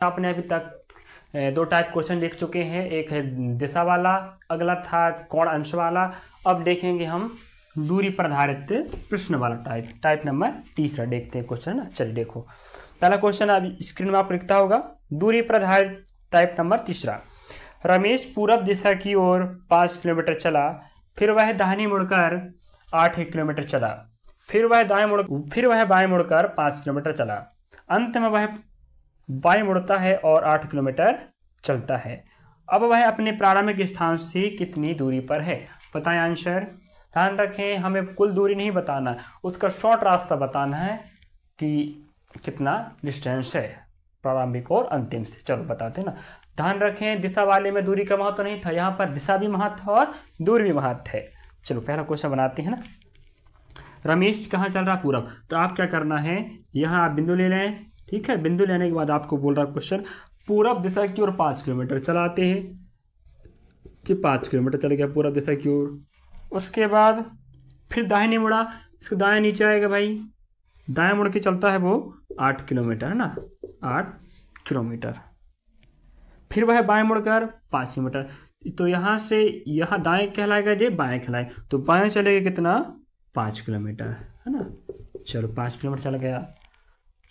आपने अभी तक दो टाइप क्वेश्चन देख चुके हैं, एक है दिशा वाला, अगला था कोण अंश वाला। अब देखेंगे हम दूरी पर आधारित प्रश्न वाला टाइप नंबर तीसरा देखते हैं क्वेश्चन ना। चलिए देखो, पहला क्वेश्चन अब स्क्रीन में आप लिखता होगा, दूरी पर आधारित टाइप नंबर तीसरा। रमेश पूरब दिशा की ओर 5 किलोमीटर चला, फिर वह दाहिनी मुड़कर 8 किलोमीटर चला, फिर वह बाएं मुड़कर 5 किलोमीटर चला। अंत में वह बाएं मुड़ता है और 8 किलोमीटर चलता है। अब वह अपने प्रारंभिक स्थान से कितनी दूरी पर है? बताएं आंसर। ध्यान रखें, हमें कुल दूरी नहीं बताना, उसका शॉर्ट रास्ता बताना है कि कितना डिस्टेंस है प्रारंभिक और अंतिम से। चलो बताते हैं ना। ध्यान रखें, दिशा वाले में दूरी का महत्व नहीं था, यहाँ पर दिशा भी महत्व और दूरी भी महत्व है। चलो पहला क्वेश्चन बनाते हैं ना। रमेश कहाँ चल रहा? पूरब। तो आप क्या करना है, यहाँ आप बिंदु ले लें, ठीक है। बिंदु लेने के बाद आपको बोल रहा क्वेश्चन पूरब दिशा की ओर 5 किलोमीटर चलाते हैं कि 5 किलोमीटर चल गया पूरब दिशा की ओर। उसके बाद फिर दाहिने मुड़ा, इसको दाएं नीचे आएगा भाई, दाएं मुड़ के चलता है वो 8 किलोमीटर है ना, 8 किलोमीटर। फिर वह बाएं मुड़कर 5 किलोमीटर। तो यहाँ से यहाँ दाएं कहलाएगा, जे बाएं कहलाएगा, तो बाएं चलेगा कितना? 5 किलोमीटर है ना। चलो 5 किलोमीटर चल गया।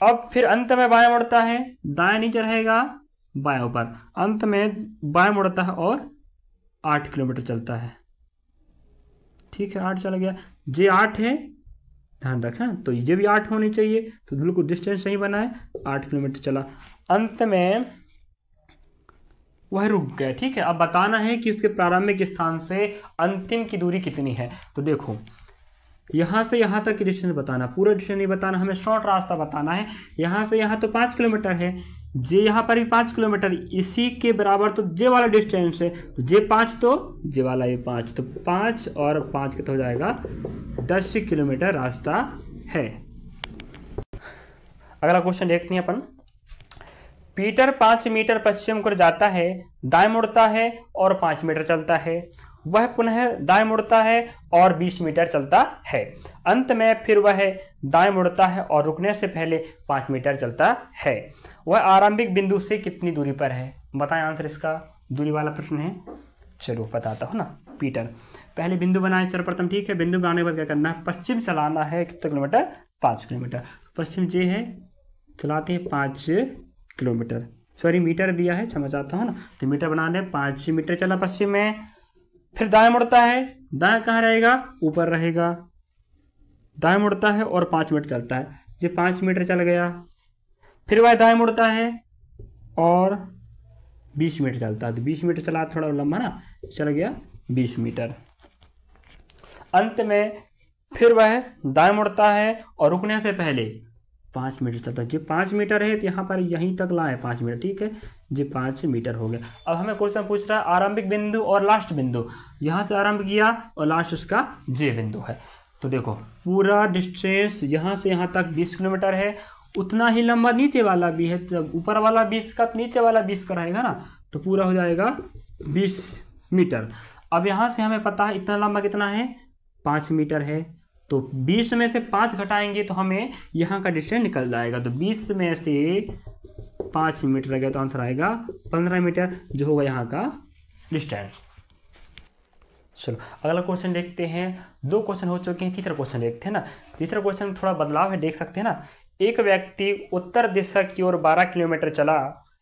अब फिर अंत में बाएं मुड़ता है, दाएं नीचे रहेगा, बाएं ऊपर, अंत में बाएं मुड़ता है और 8 किलोमीटर चलता है, ठीक है। 8 चला गया, जे 8 है, ध्यान रखें, तो ये भी 8 होनी चाहिए, तो बिल्कुल डिस्टेंस सही बना है, 8 किलोमीटर चला। अंत में वह रुक गया, ठीक है। अब बताना है कि उसके प्रारंभिक स्थान से अंतिम की दूरी कितनी है। तो देखो, यहाँ से यहाँ तक की डिस्टेंस बताना, पूरा डिस्टेंस नहीं बताना, हमें शॉर्ट रास्ता बताना है। यहाँ से यहाँ तो 5 किलोमीटर है, जे यहाँ पर भी 5 किलोमीटर, इसी के बराबर तो जे वाला डिस्टेंस है, तो जे 5 तो जे वाला ये 5, तो 5 और 5 कितना हो जाएगा? 10 किलोमीटर रास्ता है। अगला क्वेश्चन देखते हैं अपन। पीटर 5 मीटर पश्चिम को जाता है, दाएं मुड़ता है और 5 मीटर चलता है। वह पुनः दाएं मुड़ता है और 20 मीटर चलता है। अंत में फिर वह दाएं मुड़ता है और रुकने से पहले 5 मीटर चलता है। वह आरंभिक बिंदु से कितनी दूरी पर है? बताएं आंसर इसका, दूरी वाला प्रश्न है। चलो बताता हूँ ना। पीटर पहले बिंदु बनाए सर्वप्रथम, ठीक है। बिंदु बनाने के बाद क्या करना है? पश्चिम चलाना है, कितना किलोमीटर? 5 किलोमीटर। पश्चिम जे है, चलाते हैं 5 किलोमीटर, सॉरी मीटर दिया है, क्षमा चाहता हूँ ना। तो मीटर बनाने 5 मीटर चला पश्चिम में। फिर दाएं मुड़ता है, दाएं कहाँ रहेगा? ऊपर रहेगा। दाएं मुड़ता है और 5 मीटर चलता है, ये 5 मीटर चल गया। फिर वह दाएं मुड़ता है और 20 मीटर चलता है, तो 20 मीटर चला, थोड़ा लंबा ना, चल गया 20 मीटर। अंत में फिर वह दाएं मुड़ता है और रुकने से पहले 5 मीटर चलता है, जो 5 मीटर है, तो यहाँ पर यहीं तक लाए 5 मीटर, ठीक है। जो 5 मीटर हो गया। अब हमें क्वेश्चन पूछ रहा है आरंभिक बिंदु और लास्ट बिंदु, यहाँ से आरंभ किया और लास्ट उसका जे बिंदु है। तो देखो पूरा डिस्टेंस यहाँ से यहाँ तक 20 किलोमीटर है, उतना ही लंबा नीचे वाला भी है। जब ऊपर वाला 20 का, तो नीचे वाला 20 का रहेगा ना, तो पूरा हो जाएगा 20 मीटर। अब यहाँ से हमें पता है इतना लंबा कितना है? 5 मीटर है, तो 20 में से 5 घटाएंगे तो हमें यहाँ का डिस्टेंस निकल जाएगा। तो 20 में से 5 मीटर रहेगा, तो आंसर आएगा 15 मीटर, जो होगा यहाँ का डिस्टेंस। चलो अगला क्वेश्चन देखते हैं। 2 क्वेश्चन हो चुके हैं, तीसरा क्वेश्चन देखते हैं ना। तीसरा क्वेश्चन में थोड़ा बदलाव है, देख सकते हैं ना। एक व्यक्ति उत्तर दिशा की ओर 12 किलोमीटर चला,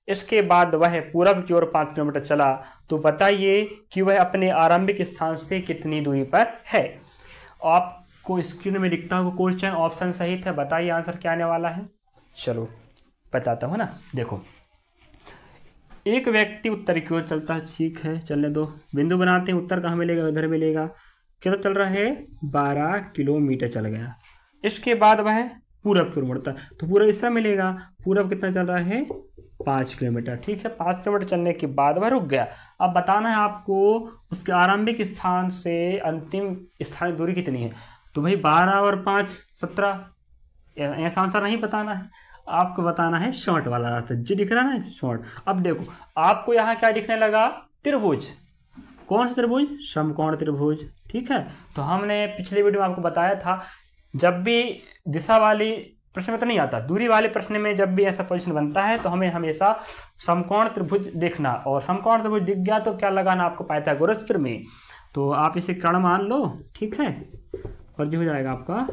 इसके बाद वह पूरब की ओर 5 किलोमीटर चला, तो बताइए कि वह अपने आरंभिक स्थान से कितनी दूरी पर है। आपको स्क्रीन में दिखता होगा क्वेश्चन, ऑप्शन सहित है, बताइए आंसर क्या आने वाला है। चलो बताता हूँ ना। देखो, एक व्यक्ति उत्तर की ओर चलता है, ठीक है, चलने दो। बिंदु बनाते हैं, उत्तर कहाँ मिलेगा? उधर मिलेगा। कितना चल रहा है? 12 किलोमीटर चल गया। इसके बाद वह पूरब की ओर मुड़ता है, तो पूरब इसका मिलेगा। पूरब कितना चल रहा है? 5 किलोमीटर, ठीक है। 5 किलोमीटर चलने के बाद वह रुक गया। अब बताना है आपको उसके आरंभिक स्थान से अंतिम स्थान की दूरी कितनी है। तो भाई 12 और 5 17, ऐसा आंसर नहीं बताना है, आपको बताना है शॉर्ट वाला रास्ता। जी दिख रहा है ना, शॉर्ट। अब देखो आपको यहाँ क्या दिखने लगा? त्रिभुज। कौन सा त्रिभुज? समकोण त्रिभुज, ठीक है। तो हमने पिछले वीडियो में आपको बताया था, जब भी दिशा वाली प्रश्न में तो नहीं आता। दूरी वाले प्रश्न में जब भी ऐसा पोजीशन बनता है तो हमें हमेशा समकोण त्रिभुज देखना, और समकोण त्रिभुज दिख गया तो क्या लगाना आपको, पाइथागोरस प्रमेय। तो आप इसे कर्ण मान लो, ठीक है, और जो हो जाएगा आपका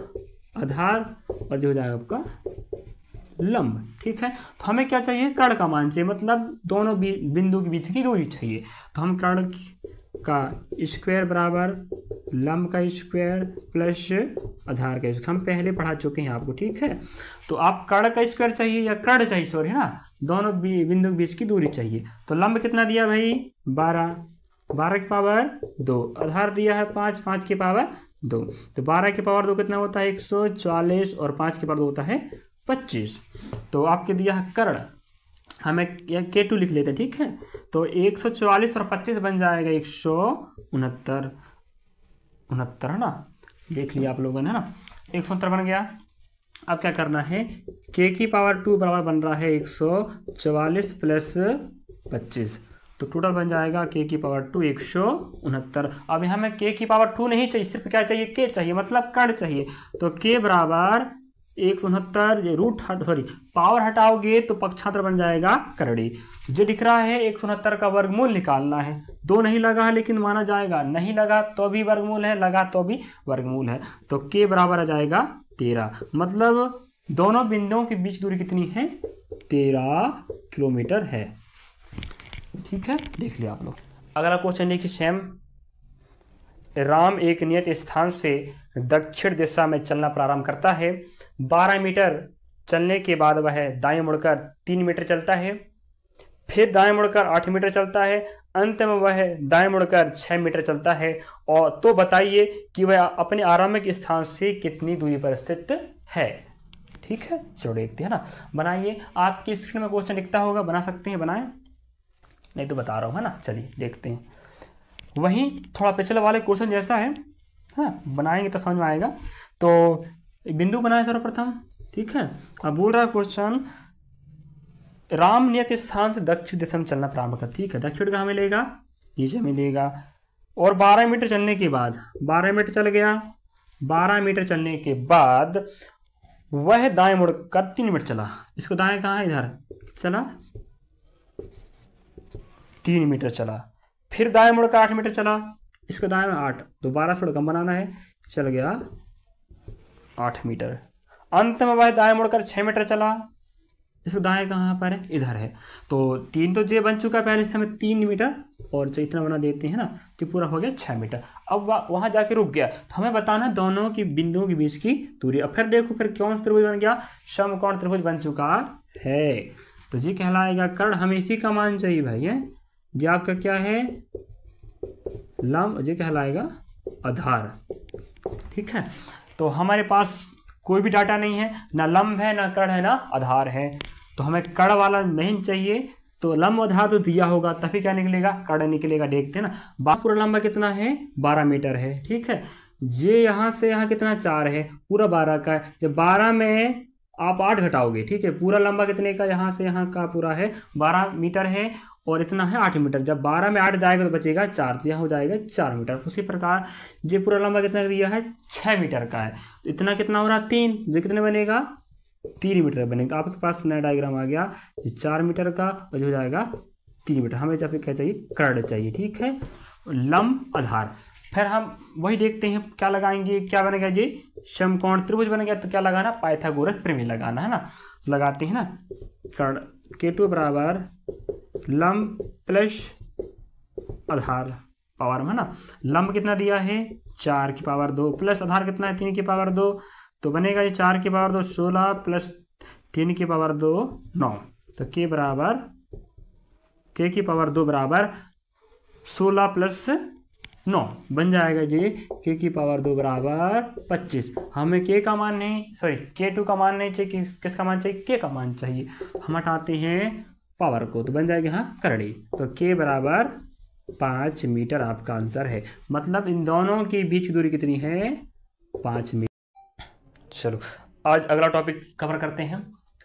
आधार, और जो हो जाएगा आपका लंब, ठीक है। तो हमें क्या चाहिए, कर्ण का मान चाहिए, मतलब दोनों बिंदु के बीच की दूरी चाहिए। तो हम कर्ण का स्क्वायर बराबर लंब का स्क्वायर प्लस आधार का स्क्वायर, हम पहले पढ़ा चुके हैं आपको, ठीक है। तो आप कर्ण का स्क्वायर चाहिए या कर्ण चाहिए, सॉरी, है ना, दोनों बिंदु के बीच की दूरी चाहिए। तो लंब कितना दिया भाई, 12, 12 की पावर 2, आधार दिया है 5, 5 की पावर 2, तो 12 की पावर 2 कितना होता है 144, और 5 की पावर 2 होता है 25। तो आपके दिया है कर्ण, हमें K2 लिख लेते हैं, ठीक है। तो 144 और 25 बन जाएगा 169, है ना, देख लिया आप लोगों ने, है ना, 169 बन गया। अब क्या करना है, K की पावर 2 बराबर बन रहा है 144 प्लस 25, तो टोटल बन जाएगा K की पावर 2 169। अब यहाँ में K की पावर 2 नहीं चाहिए, सिर्फ क्या चाहिए, K चाहिए, मतलब कर्ण चाहिए। तो K बराबर 169, रूट सॉरी पावर हटाओगे तो पक्षांतर बन जाएगा करड़ी। जो दिख रहा है 169 का वर्गमूल निकालना है, 2 नहीं लगा है लेकिन माना जाएगा, नहीं लगा तो भी वर्गमूल है, लगा तो भी वर्गमूल है। तो K बराबर आ जाएगा 13, मतलब दोनों बिंदुओं के बीच दूरी कितनी है, 13 किलोमीटर है, ठीक है। देख लिया आप लोग। अगला क्वेश्चन देखिए सेम। राम एक नियत स्थान से दक्षिण दिशा में चलना प्रारंभ करता है। 12 मीटर चलने के बाद वह दाएं मुड़कर 3 मीटर चलता है, फिर दाएं मुड़कर 8 मीटर चलता है, अंत में वह दाएं मुड़कर 6 मीटर चलता है। और तो बताइए कि वह अपने आरंभिक स्थान से कितनी दूरी पर स्थित है, ठीक है। चलो देखते हैं ना, बनाइए। आपकी स्क्रीन में क्वेश्चन दिखता होगा, बना सकते हैं, बनाएं, नहीं तो बता रहा हूँ, है ना। चलिए देखते हैं, वहीं थोड़ा पिछले वाले क्वेश्चन जैसा है, हाँ, बनाएंगे तो समझ में आएगा। तो बिंदु बनाए सर्वप्रथम, ठीक है। अब बोल रहा है क्वेश्चन, राम नियत स्थान से दक्षिण दिशा में चलना प्रारंभ कर, ठीक है। दक्षिण कहाँ मिलेगा, नीचे मिलेगा, और 12 मीटर चलने के बाद, 12 मीटर चल गया, 12 मीटर चलने के बाद वह दाएं मुड़कर 3 मीटर चला। इसको दाएं कहाँ है, इधर चला, 3 मीटर चला, फिर दाएं मुड़कर 8 मीटर चला, इसको दाएं में 8, तो 12 से थोड़ा कम बनाना है, चल गया 8 मीटर। अंत में वह दाएं मुड़कर 6 मीटर चला, इसको दाएं कहाँ पर है, इधर है। तो 3 तो जे बन चुका पहले से, हमें 3 मीटर और इतना बना देते हैं ना, तो पूरा हो गया 6 मीटर। अब वहां जाके रुक गया, तो हमें बताना दोनों की बिंदुओं के बीच की दूरी। अब फिर देखो, फिर कौन सा त्रिभुज बन गया, समकोण त्रिभुज बन चुका है। तो जी कहलाएगा कर्ण, हमें इसी का मान चाहिए भाई, है जी, आपका क्या है, लंब, जी कहलाएगा आधार, ठीक है। तो हमारे पास कोई भी डाटा नहीं है, ना लंब है, ना कर्ण है, ना आधार है, तो हमें कर्ण वाला नहीं चाहिए। तो लंब आधार तो दिया होगा, तभी क्या निकलेगा, कर्ण निकलेगा। देखते हैं ना, पूरा लंबा कितना है, 12 मीटर है, ठीक है। ये यहाँ से यहाँ कितना, 4 है, पूरा 12 का है। जब 12 में आप 8 घटाओगे, ठीक है, पूरा लंबा कितने का, यहाँ से यहाँ का पूरा है 12 मीटर है, और इतना है 8 मीटर। जब 12 में 8 जाएगा तो बचेगा 4, तो यहाँ हो जाएगा 4 मीटर। उसी प्रकार ये पूरा लंबा कितना दिया है, 6 मीटर का है, तो इतना कितना हो रहा, 3, जो कितने बनेगा, 3 मीटर बनेगा। तो आपके पास नया डायग्राम आ गया, ये 4 मीटर का, और हो जाएगा 3 मीटर। हमें जब क्या चाहिए, कर्ण चाहिए, ठीक है, लंब आधार। फिर हम वही देखते हैं, क्या लगाएंगे, क्या बनेगा, ये समकोण त्रिभुज बन गया, तो क्या लगाना, पाइथागोरस प्रमेय लगाना, है ना। लगाते हैं ना, कर्ण K2 बराबर लंब प्लस आधार पावर में, है ना। लंब कितना दिया है, 4 की पावर 2 प्लस आधार कितना है, 3 की पावर 2, तो बनेगा ये 4 की पावर 2 16 प्लस 3 की पावर 2 9। तो K बराबर, K की पावर 2 बराबर 16 प्लस 9 बन जाएगा जी, K की पावर 2 बराबर 25। हमें K का मान नहीं, सॉरी K2 का मान नहीं चाहिए, किसका मान चाहिए, K का मान चाहिए। हम हटाते हैं पावर को, तो बन जाएगा यहाँ करड़ी। तो K बराबर 5 मीटर आपका आंसर है, मतलब इन दोनों के बीच की दूरी कितनी है, 5 मीटर। चलो आज अगला टॉपिक कवर करते हैं।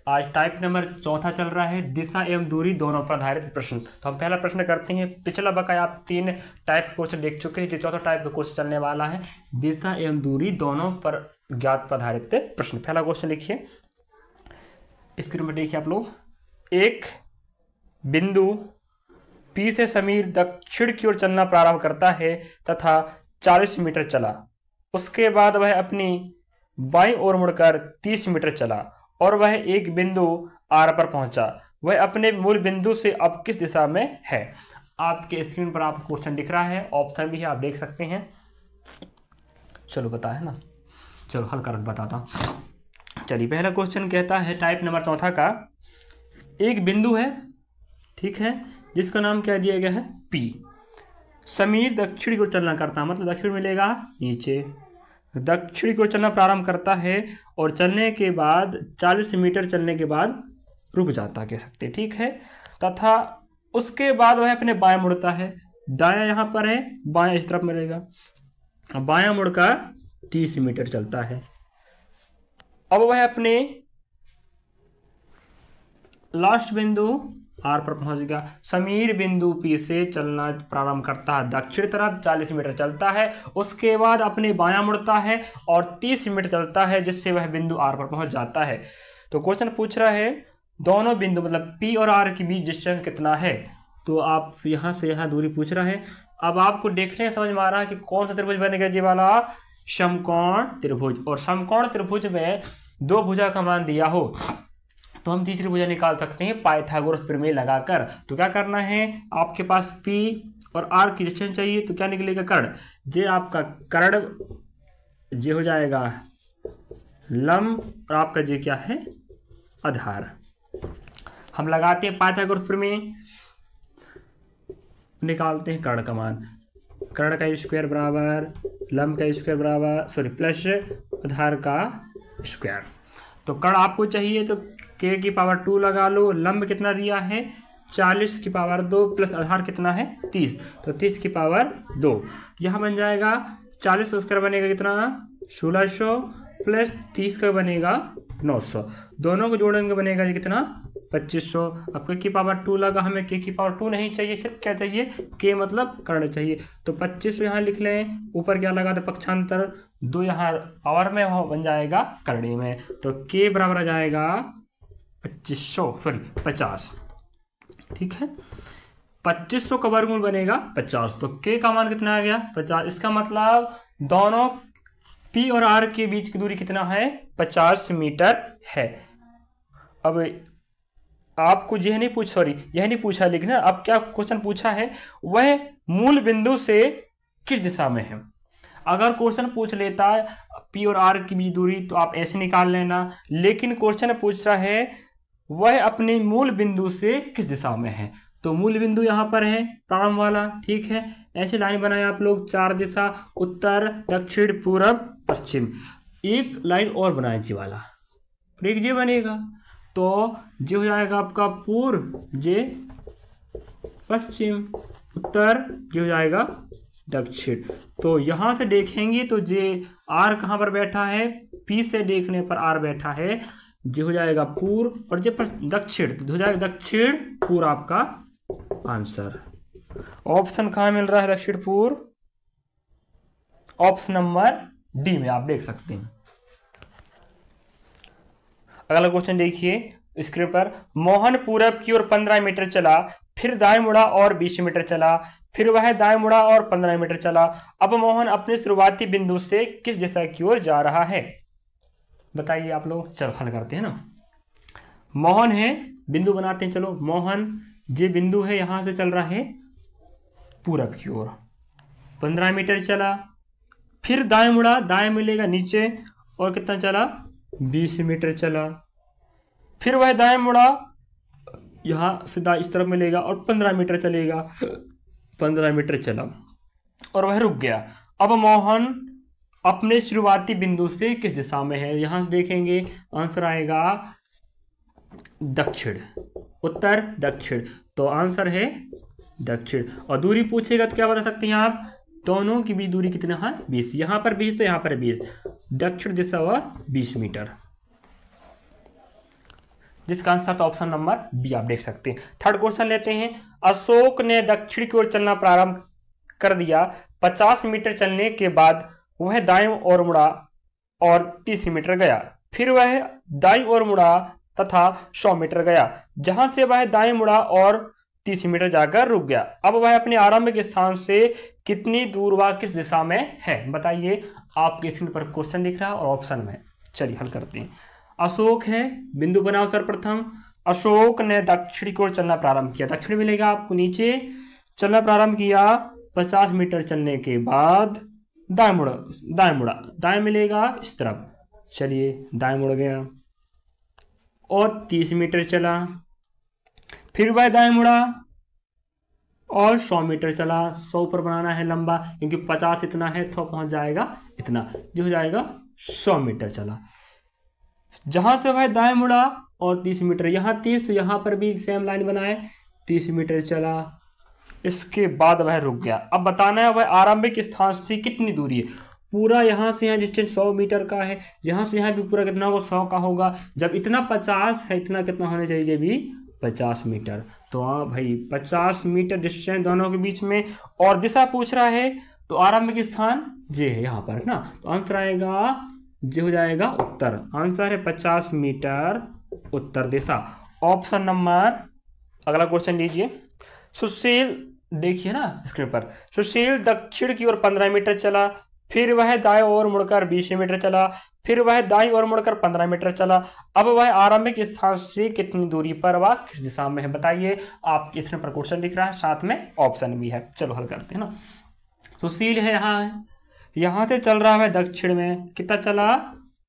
आज टाइप नंबर 4 चल रहा है, दिशा एवं दूरी दोनों पर आधारित प्रश्न। तो हम पहला प्रश्न करते हैं। पिछला बकाया आप 3 टाइप के क्वेश्चन देख चुके हैं, जो चौथा टाइप का क्वेश्चन चलने वाला है, दिशा एवं दूरी दोनों पर ज्ञात पर आधारित प्रश्न। पहला क्वेश्चन लिखिए, स्क्रीन पर देखिए आप लोग, एक बिंदु P से समीर दक्षिण की ओर चलना प्रारंभ करता है तथा 40 मीटर चला। उसके बाद वह अपनी बाईं ओर मुड़कर 30 मीटर चला और वह एक बिंदु R पर पहुंचा। वह अपने मूल बिंदु से अब किस दिशा में है? आपके स्क्रीन पर आपको क्वेश्चन दिख रहा है, ऑप्शन भी है, आप देख सकते हैं। चलो पता है ना, चलो हल कर बताता हूँ। चलिए, पहला क्वेश्चन कहता है टाइप नंबर चौथा का, एक बिंदु है, ठीक है, जिसका नाम क्या दिया गया है P। समीर दक्षिण की ओर चलना करता है, मतलब दक्षिण मिलेगा नीचे, दक्षिण की ओर चलना प्रारंभ करता है और चलने के बाद 40 मीटर चलने के बाद रुक जाता, कह सकते, ठीक है। तथा उसके बाद वह अपने बाएं मुड़ता है, दायां यहां पर है, बायां इस तरफ मिलेगा, बायां मुड़कर 30 मीटर चलता है। अब वह अपने लास्ट बिंदु R पर पहुंच गया। समीर बिंदु P से चलना प्रारंभ करता है, दक्षिण तरफ 40 मीटर चलता है, उसके बाद अपने बायां मुड़ता है और 30 मीटर चलता है, जिससे वह बिंदु R पर पहुंच जाता है। तो क्वेश्चन पूछ रहा है दोनों बिंदु मतलब P और R के बीच डिस्टेंस कितना है। तो आप यहां से यहां दूरी पूछ रहा है। अब आपको देखने समझ में आ रहा है कि कौन सा त्रिभुज बनेगा, ये वाला समकोण त्रिभुज। और समकोण त्रिभुज में दो भुजा का मान दिया हो तो हम तीसरी भुजा निकाल सकते हैं पाइथागोरस प्रमेय लगाकर। तो क्या करना है, आपके पास P और R की डिस्टेंस चाहिए, तो क्या निकलेगा कर्ण, जे आपका कर्ण जे हो जाएगा लंब और आपका जे क्या है आधार। हम लगाते हैं पाइथागोरस प्रमेय, निकालते हैं कर्ण का मान, कर्ण का स्क्वायर बराबर लंब का स्क्वायर बराबर प्लस आधार का स्क्वायर। तो कर्ण आपको चाहिए तो k की पावर 2 लगा लो, लंब कितना दिया है 40 की पावर 2 प्लस आधार कितना है 30, तो 30 की पावर 2, यह बन जाएगा 40 का स्क्वायर बनेगा कितना 1600 प्लस 30 का बनेगा 900, दोनों को जोड़ेंगे बनेगा कितना 2500। अब k की पावर 2 लगा, हमें k की पावर 2 नहीं चाहिए, सिर्फ क्या चाहिए k मतलब कर्ण चाहिए। तो 2500 यहाँ लिख लें, ऊपर क्या लगा तो पक्षांतर 2 यहाँ पावर में हो बन जाएगा करणी में, तो k बराबर आ जाएगा 50, ठीक है। 2500 का वर्गमूल बनेगा 50, तो k का मान कितना आ गया 50। इसका मतलब दोनों P और R के बीच की दूरी कितना है 50 मीटर है। अब आपको यह नहीं पूछा लिखना, अब क्या क्वेश्चन पूछा है वह मूल बिंदु से किस दिशा में है। अगर क्वेश्चन पूछ लेता है P और R की बीच दूरी तो आप ऐसे निकाल लेना, लेकिन क्वेश्चन पूछ रहा है वह अपने मूल बिंदु से किस दिशा में है। तो मूल बिंदु यहाँ पर है प्रारंभ वाला, ठीक है। ऐसे लाइन बनाए आप लोग, 4 दिशा उत्तर दक्षिण पूर्व पश्चिम, एक लाइन और बनाए जी वाला, एक जे बनेगा, तो जे हो जाएगा आपका पूर्व, जे पश्चिम, उत्तर जे हो जाएगा दक्षिण। तो यहां से देखेंगे तो जे R कहां पर बैठा है, P से देखने पर R बैठा है, जे हो जाएगा पूर्व और जे दक्षिण, तो हो जाएगा दक्षिण पूर्व आपका आंसर। ऑप्शन कहां मिल रहा है दक्षिण पूर्व, ऑप्शन नंबर डी में आप देख सकते हैं। अगला क्वेश्चन देखिए स्क्रीन पर, मोहन पूरब की ओर 15 मीटर चला, फिर दाएं मुड़ा और 20 मीटर चला, फिर वह दाएं मुड़ा और 15 मीटर चला। अब मोहन अपने शुरुआती बिंदु से किस दिशा की ओर जा रहा है, बताइए आप लोग। चलो हल करते हैं ना। मोहन है, बिंदु बनाते हैं, चलो मोहन जे बिंदु है यहां से चल रहा है पूरब की ओर, 15 मीटर चला, फिर दाएं मुड़ा, दाएं मिलेगा नीचे, और कितना चला 20 मीटर चला, फिर वह दाएं मुड़ा, यहां सीधा इस तरफ मिलेगा और 15 मीटर चलेगा, 15 मीटर चला और वह रुक गया। अब मोहन अपने शुरुआती बिंदु से किस दिशा में है, यहां से देखेंगे आंसर आएगा दक्षिण, उत्तर दक्षिण, तो आंसर है दक्षिण। और दूरी पूछेगा तो क्या बता सकते हैं आप, दोनों की बीच दूरी कितना है 20, यहां पर 20 तो यहां पर 20, दक्षिण दिशा व 20 मीटर, जिसका आंसर तो ऑप्शन नंबर बी आप देख सकते हैं। थर्ड क्वेश्चन लेते हैं, अशोक ने दक्षिण की ओर चलना प्रारंभ कर दिया, 50 मीटर चलने के बाद वह दाएं ओर मुड़ा और 30 मीटर गया, फिर वह दाईं ओर मुड़ा तथा 100 मीटर गया, जहां से वह दाएं मुड़ा और 30 मीटर जाकर रुक गया। अब वह अपने आरंभिक स्थान से कितनी दूर व किस दिशा में है, बताइए। आपके स्क्रीन पर क्वेश्चन दिख रहा है और ऑप्शन में। चलिए हल करते हैं। अशोक है, बिंदु बनाओ सर्वप्रथम। अशोक ने दक्षिण की ओर चलना प्रारंभ किया, दक्षिण मिलेगा आपको, नीचे चलना प्रारंभ किया। 50 मीटर चलने के बाद दाएं मुड़ा, दाएं मिलेगा इस तरफ। चलिए दाएं मुड़ गया और 30 मीटर चला, फिर वह दाएं मुड़ा और 100 मीटर चला। 100 पर बनाना है लंबा, क्योंकि 50 इतना है तो पहुंच जाएगा इतना, जो हो जाएगा 100 मीटर चला। जहां से वह दाएं मुड़ा और 30 मीटर, यहाँ 30 तो यहाँ पर भी सेम लाइन बनाए, 30 मीटर चला। इसके बाद वह रुक गया। अब बताना है वह आरंभिक स्थान से कितनी दूरी है। पूरा यहाँ से यहाँ डिस्टेंस 100 मीटर का है, यहाँ से यहाँ भी पूरा कितना होगा, 100 का होगा। जब इतना 50 है, इतना कितना होना चाहिए, ये भी 50 मीटर। तो हाँ भाई 50 मीटर डिस्टेंस दोनों के बीच में। और दिशा पूछ रहा है तो आरंभिक स्थान जे है यहाँ पर ना, तो आंसर आएगा जे हो जाएगा उत्तर। आंसर है 50 मीटर उत्तर दिशा, ऑप्शन नंबर। अगला क्वेश्चन लीजिए। सुशील, देखिए ना स्क्रीन पर, सुशील दक्षिण की ओर 15 मीटर चला, फिर वह दाएं ओर मुड़कर 20 मीटर चला, फिर वह दाईं ओर मुड़कर 15 मीटर चला। अब वह आरंभिक स्थान से कितनी दूरी पर व किस दिशा में है, बताइए। आपके स्क्रीन पर क्वेश्चन दिख रहा है, साथ में ऑप्शन भी है। चलो हल करते हैं ना। सुशील है, यहाँ से चल रहा है दक्षिण में, कितना चला,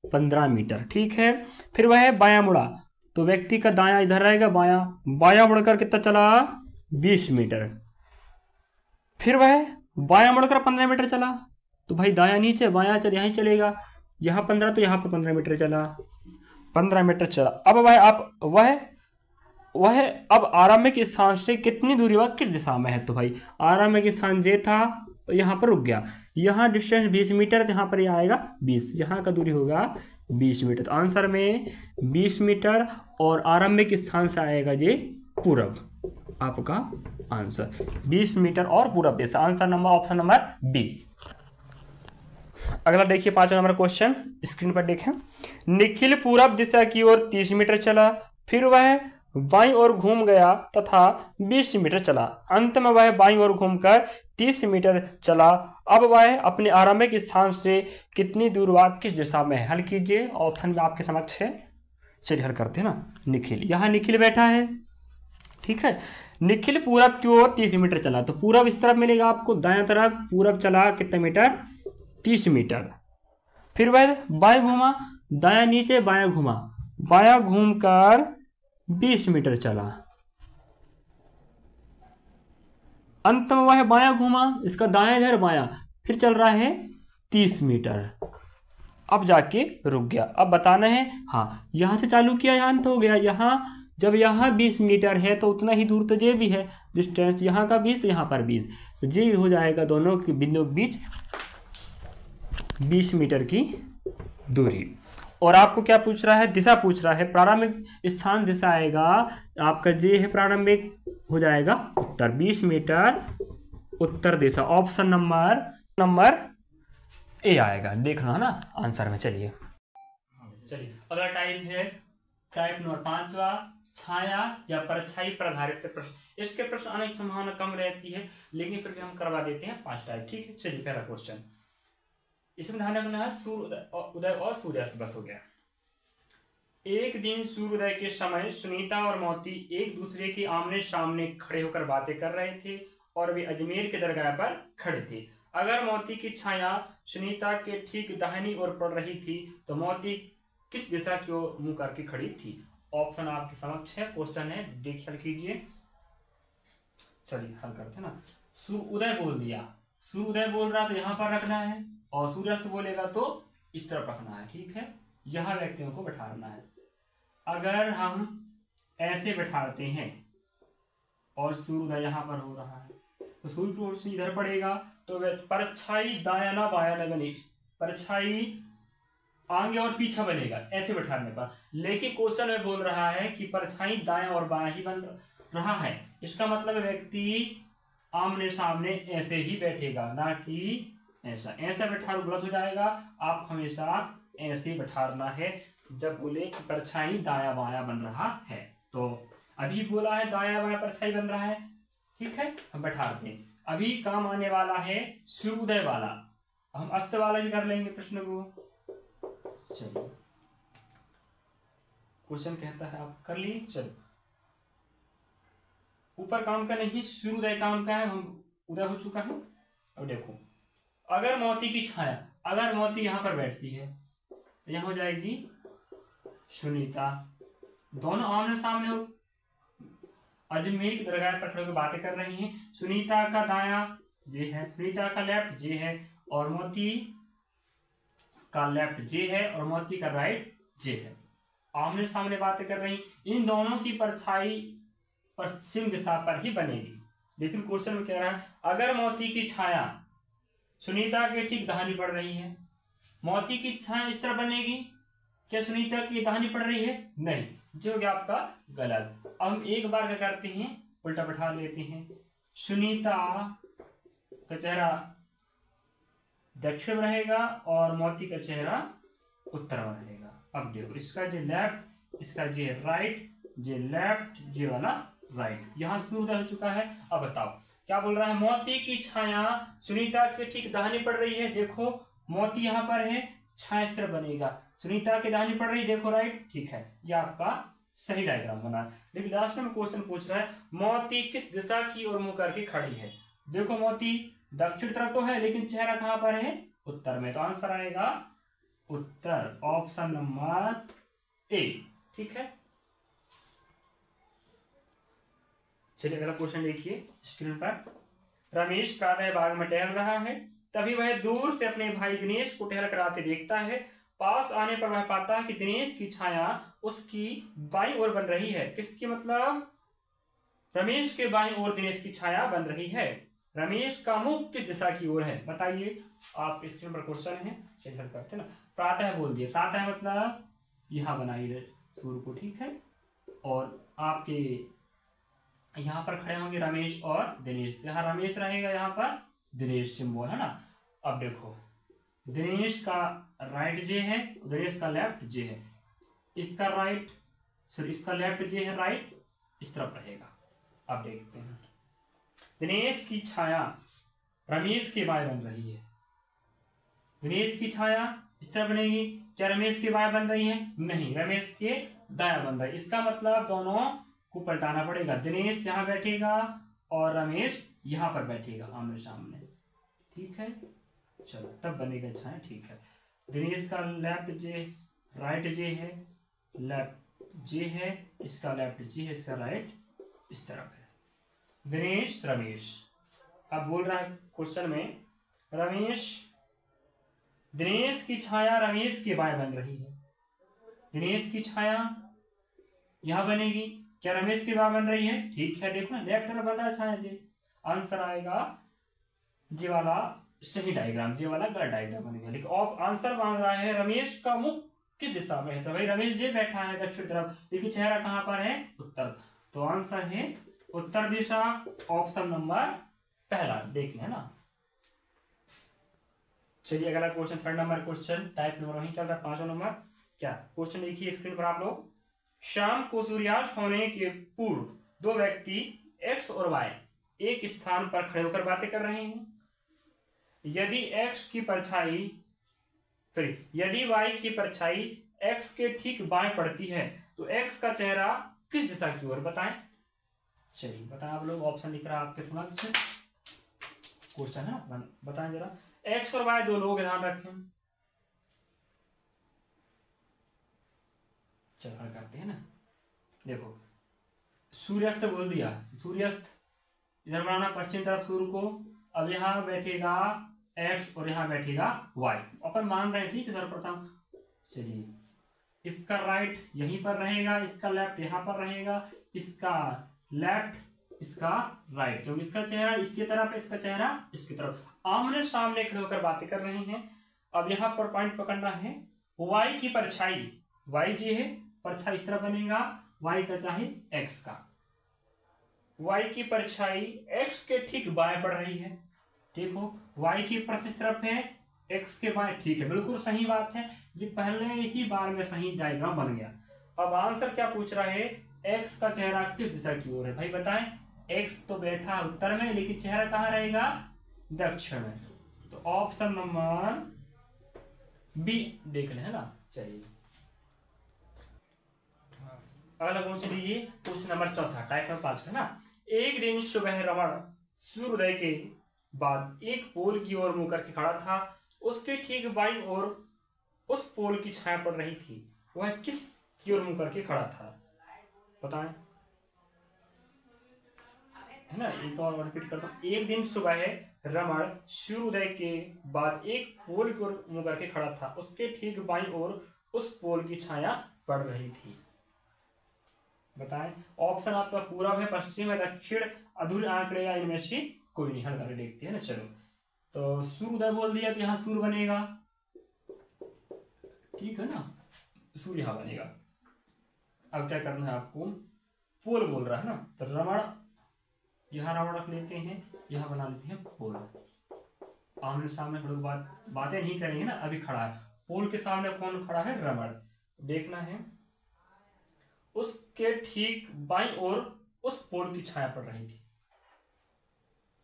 15 मीटर, ठीक है। फिर वह बायां मुड़ा, तो व्यक्ति का दायां इधर रहेगा, बायां मुड़कर कितना चला, 20 मीटर। फिर वह बायां मुड़कर 15 मीटर चला, तो भाई दायां नीचे, बायां चल यहीं चलेगा, यहाँ 15 तो यहाँ पर 15 मीटर चला, 15 मीटर चला। अब वह अब आरंभिक स्थान से कितनी दूरी वह किस दिशा में है, तो भाई आरंभिक स्थान जे था, यहाँ पर रुक गया। यहाँ डिस्टेंस 20 मीटर, तो यहाँ पर यह आएगा 20, यहाँ का दूरी होगा 20 मीटर। तो आंसर में 20 मीटर और आरंभिक स्थान से आएगा ये पूरब, आपका आंसर 20 मीटर और पूरब दिशा, answer number option number B. अगला देखिए 5वां नंबर क्वेश्चन, स्क्रीन पर देखें। निखिल पूरब दिशा की ओर 30 मीटर चला, फिर वह बाईं ओर घूम गया तथा 20 मीटर चला। अंत में वह बाईं ओर घूमकर 30 मीटर चला। अब वह अपने आरंभिक स्थान से कितनी दूर व किस दिशा में है, हल कीजिए। ऑप्शन में आपके समक्ष है, चलिए हल करते हैं ना। निखिल, यहाँ निखिल बैठा है, ठीक है। निखिल पूरब की ओर 30 मीटर चला, तो पूरब इस तरफ मिलेगा आपको, दायां तरफ पूरब चला कितने मीटर, 30 मीटर। फिर वह बाएं घूमा, दायां नीचे, बायां घूमा, बायां घूमकर 20 मीटर चला। अंत में वह बायां घूमा, इसका दायां इधर बायां, फिर चल रहा है 30 मीटर। अब जाके रुक गया। अब बताना है, हाँ यहां से चालू किया, यहाँ तो हो गया। यहाँ जब यहाँ 20 मीटर है तो उतना ही दूर तो ये भी है, डिस्टेंस यहाँ का 20, यहाँ पर 20, तो ये हो जाएगा दोनों के बिंदु के बीच 20 मीटर की दूरी। और आपको क्या पूछ रहा है, दिशा पूछ रहा है। प्रारंभिक स्थान दिशा आएगा आपका जे है, प्रारंभिक हो जाएगा उत्तर, 20 मीटर उत्तर दिशा, ऑप्शन नंबर ए आएगा, देखना है ना आंसर में। चलिए अगला टाइप है, टाइप नंबर 5वां, छाया या परछाई पर आधारित प्रश्न। इसके प्रश्न आने की संभावना कम रहती है, लेकिन फिर भी हम करवा देते हैं 5 टाइप, ठीक है। चलिए पहला क्वेश्चन, इसमें ध्यान रखना है सूर्योदय और सूर्यास्त, बस हो गया। एक दिन सूर्योदय के समय सुनीता और मोती एक दूसरे के आमने सामने खड़े होकर बातें कर रहे थे और वे अजमेर के दरगाह पर खड़े थे। अगर मोती की छाया सुनीता के ठीक दाहिनी ओर पड़ रही थी तो मोती किस दिशा की ओर मुंह करके खड़ी थी। ऑप्शन आपके समक्ष है, क्वेश्चन है, देखिए हल कीजिए। चलिए हल करते हैं ना। सूर्योदय बोल दिया, सूर्योदय बोल रहा तो यहाँ पर रखना है, और सूर्यास्त बोलेगा तो इस तरफ रखना है, ठीक है। यहाँ व्यक्तियों को बैठाना है। अगर हम ऐसे बैठाते हैं और सूर्योदय यहाँ पर हो रहा है तो सूर्य की रोशनी इधर पड़ेगा, तो परछाई दायां ना बायां ना बनेगी, परछाई आगे और पीछे बनेगा ऐसे बैठाने पर। लेकिन क्वेश्चन में बोल रहा है कि परछाई दायां और बायां ही बन रहा है, इसका मतलब व्यक्ति आमने सामने ऐसे ही बैठेगा, ना कि ऐसा। ऐसा बैठा गलत हो जाएगा। आप हमेशा ऐसे ही बैठाना है जब बोले कि परछाई दाया बाया बन रहा है। तो अभी बोला है दाया बाया परछाई बन रहा है, ठीक है, हम बैठा देते हैं। अभी काम आने वाला है सूर्योदय वाला, हम अस्त वाला भी कर लेंगे प्रश्न को। चलिए क्वेश्चन कहता है आप कर लिए। चलो ऊपर काम का नहीं, सूर्योदय काम का है, हम उदय हो चुका है। अब देखो अगर मोती की छाया, अगर मोती यहां पर बैठती है तो यहां हो जाएगी सुनीता, दोनों आमने सामने हो, अजमेर की दरगाह पर खड़े होकर बातें कर रही हैं। सुनीता का दाया ये है, सुनीता का लेफ्ट ये है, और मोती का लेफ्ट जे है, और मोती का राइट जे है। आमने सामने बातें कर रही, इन दोनों की परछाई पश्चिम दिशा पर ही बनेगी। लेकिन क्वेश्चन में कह रहा है अगर मोती की छाया सुनीता के ठीक दाहिनी पड़ रही है, मोती की छाया इस तरह बनेगी, क्या सुनीता की दाहिनी पड़ रही है? नहीं, जो हो गया आपका गलत। अब हम एक बार क्या करते हैं, उल्टा बैठा लेते हैं। सुनीता का चेहरा दक्षिण में रहेगा और मोती का चेहरा उत्तर में रहेगा। अब देखो इसका जो लेफ्ट, इसका जो राइट, जो लेफ्ट, ये वाला राइट, यहां सूर्योदय हो चुका है। अब बताओ क्या बोल रहा है, मोती की छाया सुनीता के ठीक दाहिनी पड़ रही है। देखो मोती यहां पर है, छाया इस तरह बनेगा, सुनीता के दाहिनी पड़ रही है, देखो राइट, ठीक है, ये आपका सही डायग्राम बना। लेकिन लास्ट में क्वेश्चन पूछ रहा है मोती किस दिशा की ओर मुंह करके खड़ी है। देखो मोती दक्षिण तरफ तो है, लेकिन चेहरा कहां पर है, उत्तर में, तो आंसर आएगा उत्तर, ऑप्शन नंबर ए, ठीक है। चलिए अगला क्वेश्चन देखिए स्क्रीन पर। रमेश प्रातः बाग में टहल रहा है, तभी वह दूर से अपने भाई दिनेश को टहल कर आते देखता है। पास आने पर वह पाता है कि दिनेश की छाया उसकी बाईं ओर बन रही है। किसकी मतलब, रमेश के बाईं ओर दिनेश की छाया बन रही है। रमेश का मुंह किस दिशा की ओर है, बताइए। आप स्क्रीन पर क्वेश्चन है, चलिए हल करते ना। प्रातः बोल दिए, प्रातः मतलब यहां बनाइए सूर्य को, ठीक है, और आपके यहां पर खड़े होंगे रमेश और दिनेश, यहाँ रमेश रहेगा, यहाँ पर दिनेश सिंबल है ना। अब देखो दिनेश का राइट जे है, दिनेश का लेफ्ट जे है, इसका राइट सॉरी इसका लेफ्ट जे है, राइट इस तरफ रहेगा। अब देखते हैं दिनेश की छाया रमेश के बाएं बन रही है, दिनेश की छाया इस तरह बनेगी, क्या रमेश के बाएं बन रही है? नहीं, रमेश के दाएं बन रही है। इसका मतलब दोनों को पलटाना पड़ेगा, दिनेश यहां बैठेगा और रमेश यहां पर बैठेगा आमने सामने, ठीक है। चलो तब बनेगा छाया, ठीक है। दिनेश का लेफ्ट जे राइट जे है, लेफ्ट जे है, इसका लेफ्ट जे है, इसका राइट इस तरफ है। दिनेश रमेश, अब बोल रहा है क्वेश्चन में रमेश, दिनेश की छाया रमेश के बाएं बन रही है, दिनेश की छाया यहां बनेगी, क्या रमेश के बाएं बन रही है? ठीक है, देखो ना लेफ्ट तरफ बन रहा है छाया जी, आंसर आएगा जी वाला सही डायग्राम, जी वाला गलत डायग्राम बनेगा। लेकिन अब आंसर मांग रहा है रमेश का मुख किस दिशा में है, तो भाई रमेश जी बैठा है दक्षिण तरफ, लेकिन चेहरा कहां पर है, उत्तर, तो आंसर है उत्तर दिशा, ऑप्शन नंबर पहला, देखना है ना। चलिए अगला question, third number question, type number वही चल रहा है, 5वां नंबर। क्या क्वेश्चन देखिए स्क्रीन पर आप लोग। शाम को सूर्यास्त होने के पूर्व दो व्यक्ति एक्स और वाई एक स्थान पर खड़े होकर बातें कर रहे हैं। यदि एक्स की परछाई यदि वाई की परछाई एक्स के ठीक बाएं पड़ती है तो एक्स का चेहरा किस दिशा की ओर, बताएं। चलिए बताएं आप लोग, ऑप्शन लिख रहा है आपके थोड़ा पीछे क्वेश्चन है, बताएं जरा। एक्स और वाई दो लोग, ध्यान रखें। चलो करते हैं ना, देखो सूर्यास्त बोल दिया, सूर्यास्त इधर बनाना पश्चिम तरफ सूर्य को। अब यहां बैठेगा एक्स और यहां बैठेगा वाई, अपन मान रहे हैं, ठीक है सर्वप्रथम। चलिए इसका राइट यहीं पर रहेगा, इसका लेफ्ट यहां पर रहेगा, इसका लेफ्ट इसका राइट, क्योंकि इसका चेहरा इसकी तरफ है, इसका चेहरा इसकी तरफ, आमने सामने खड़े होकर बातें कर रहे हैं। अब यहां पर पॉइंट पकड़ना है, वाई की परछाई, वाई जी है, परछाई इस तरह बनेगा, वाई का चाहे एक्स का, वाई की परछाई एक्स के ठीक बाएं पड़ रही है। देखो वाई की परछ इस तरफ है, एक्स के बाएं, ठीक है, बिल्कुल सही बात है, ये पहले ही बार में सही डायग्राम बन गया। अब आंसर क्या पूछ रहा है, एक्स का चेहरा किस दिशा की ओर है, भाई बताएं। एक्स तो बैठा है उत्तर में, लेकिन चेहरा कहाँ रहेगा, दक्षिण में। तो ऑप्शन नंबर बी देख लें, है ना। चलिए अगला क्वेश्चन लीजिए, क्वेश्चन नंबर चौथा, टाइप नंबर 5 है ना। एक दिन सुबह रमण सूर्योदय के बाद एक पोल की ओर मुंह करके खड़ा था, उसके ठीक बाईं ओर उस पोल की छाया पड़ रही थी, वह किस की ओर मुंह करके खड़ा था, बताएं, है ना। एक और रिपीट करता हूं, एक दिन सुबह रमण सूर्योदय के बाद एक पोल की ओर मुंह करके खड़ा था, उसके ठीक बाईं ओर उस पोल की छाया पड़ रही थी, बताएं। ऑप्शन आपका पूरब है, पश्चिम है, दक्षिण, अधूरे आंकड़े, या इनमें से कोई नहीं। हल करके देखते हैं ना। चलो तो सूर्योदय बोल दिया तो यहाँ सूर्य बनेगा, ठीक है ना, सूर्य यहाँ बनेगा। अब क्या करना है आपको, पोल बोल रहा है ना, तो रमण, यहाँ रमण रख लेते हैं, यहाँ बना लेते हैं पोल। आमने सामने खड़े बातें नहीं करेंगे ना, अभी खड़ा है पोल के सामने, कौन खड़ा है, रमण। देखना है उसके ठीक बाईं ओर उस पोल की छाया पड़ रही थी,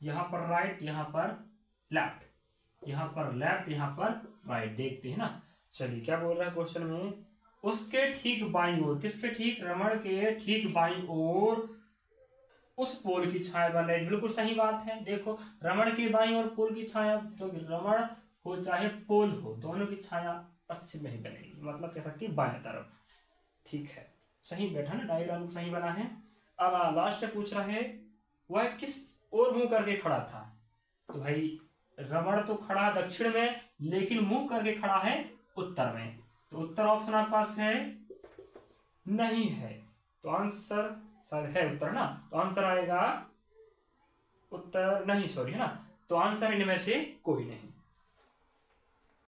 यहां पर राइट, यहां पर लेफ्ट, यहां पर लेफ्ट, यहां पर राइट, देखते हैं ना। चलिए क्या बोल रहा है क्वेश्चन में, उसके ठीक बाईं ओर, किसके ठीक, रमण के ठीक बाईं ओर उस पोल की छाया बन रही, बिल्कुल सही बात है। देखो रमण के बाईं ओर पोल की छाया, क्योंकि रमण हो चाहे पोल हो, दोनों की छाया पश्चिम में ही बनेगी, मतलब कह सकती है बाएं तरफ, ठीक है, सही बैठा ना, डायग्राम सही बना है। अब लास्ट में पूछ रहा है वह किस ओर मुंह करके खड़ा था, तो भाई रमण तो खड़ा दक्षिण में, लेकिन मुंह करके खड़ा है उत्तर में, तो उत्तर ऑप्शन आपके पास है नहीं है, तो आंसर शायद है उत्तर ना, तो आंसर आएगा उत्तर नहीं, सॉरी, है ना, तो आंसर इनमें से कोई नहीं।